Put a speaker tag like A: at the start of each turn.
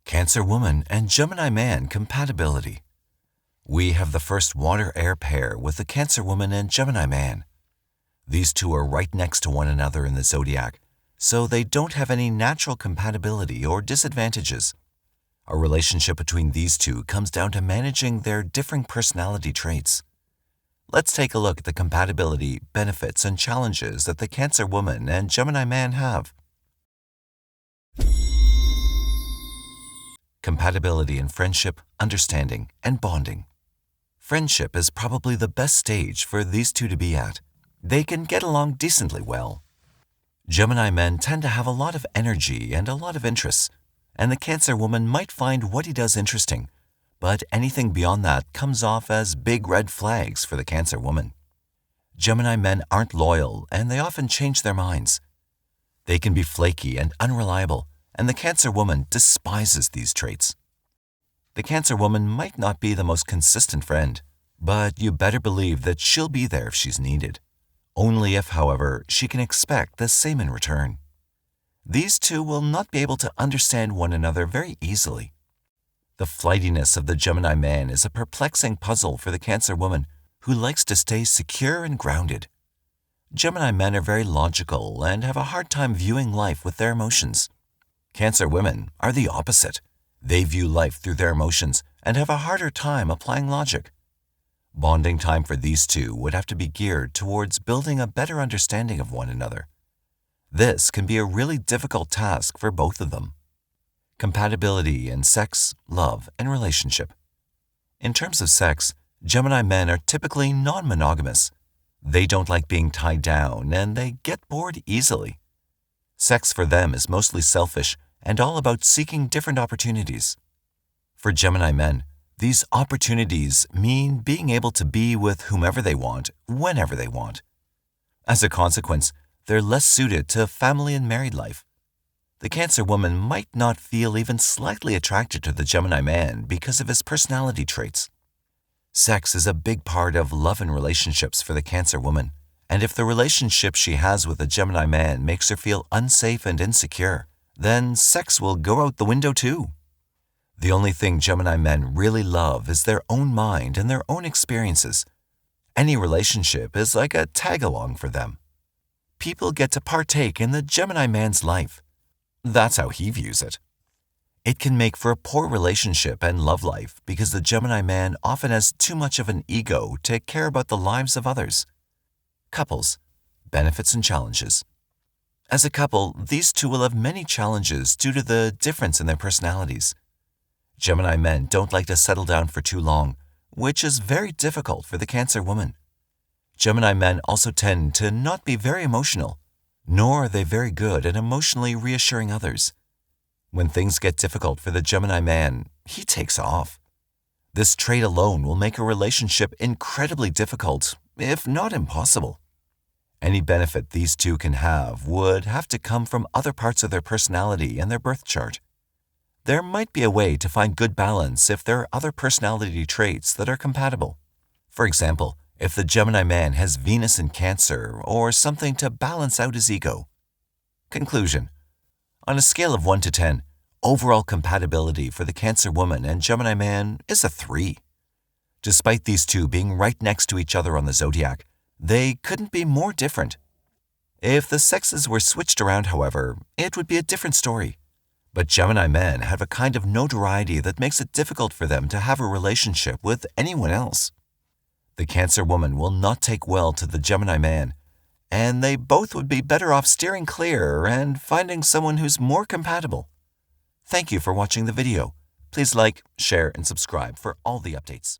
A: Cancer woman and Gemini man compatibility. We have the first water-air pair with the Cancer woman and Gemini man. These two are right next to one another in the zodiac, so they don't have any natural compatibility or disadvantages. A relationship between these two comes down to managing their differing personality traits. Let's take a look at the compatibility, benefits, and challenges that the Cancer woman and Gemini man have. Compatibility in friendship, understanding, and bonding. Friendship is probably the best stage for these two to be at. They can get along decently well. Gemini men tend to have a lot of energy and a lot of interests, and the Cancer woman might find what he does interesting, but anything beyond that comes off as big red flags for the Cancer woman. Gemini men aren't loyal, and they often change their minds. They can be flaky and unreliable, and the Cancer woman despises these traits. The Cancer woman might not be the most consistent friend, but you better believe that she'll be there if she's needed. Only if, however, she can expect the same in return. These two will not be able to understand one another very easily. The flightiness of the Gemini man is a perplexing puzzle for the Cancer woman, who likes to stay secure and grounded. Gemini men are very logical and have a hard time viewing life with their emotions. Cancer women are the opposite. They view life through their emotions and have a harder time applying logic. Bonding time for these two would have to be geared towards building a better understanding of one another. This can be a really difficult task for both of them. Compatibility in sex, love, and relationship. In terms of sex, Gemini men are typically non-monogamous. They don't like being tied down, and they get bored easily. Sex for them is mostly selfish and all about seeking different opportunities. For Gemini men, these opportunities mean being able to be with whomever they want, whenever they want. As a consequence, they're less suited to family and married life. The Cancer woman might not feel even slightly attracted to the Gemini man because of his personality traits. Sex is a big part of love and relationships for the Cancer woman, and if the relationship she has with the Gemini man makes her feel unsafe and insecure, then sex will go out the window too. The only thing Gemini men really love is their own mind and their own experiences. Any relationship is like a tag-along for them. People get to partake in the Gemini man's life. That's how he views it. It can make for a poor relationship and love life because the Gemini man often has too much of an ego to care about the lives of others. Couples, benefits and challenges. As a couple, these two will have many challenges due to the difference in their personalities. Gemini men don't like to settle down for too long, which is very difficult for the Cancer woman. Gemini men also tend to not be very emotional, nor are they very good at emotionally reassuring others. When things get difficult for the Gemini man, he takes off. This trait alone will make a relationship incredibly difficult, if not impossible. Any benefit these two can have would have to come from other parts of their personality and their birth chart. There might be a way to find good balance if there are other personality traits that are compatible. For example, if the Gemini man has Venus in Cancer or something to balance out his ego. Conclusion. On a scale of 1 to 10, overall compatibility for the Cancer woman and Gemini man is a 3. Despite these two being right next to each other on the zodiac, they couldn't be more different. If the sexes were switched around, however, it would be a different story. But Gemini men have a kind of notoriety that makes it difficult for them to have a relationship with anyone else. The Cancer woman will not take well to the Gemini man, and they both would be better off steering clear and finding someone who's more compatible. Thank you for watching the video. Please like, share, and subscribe for all the updates.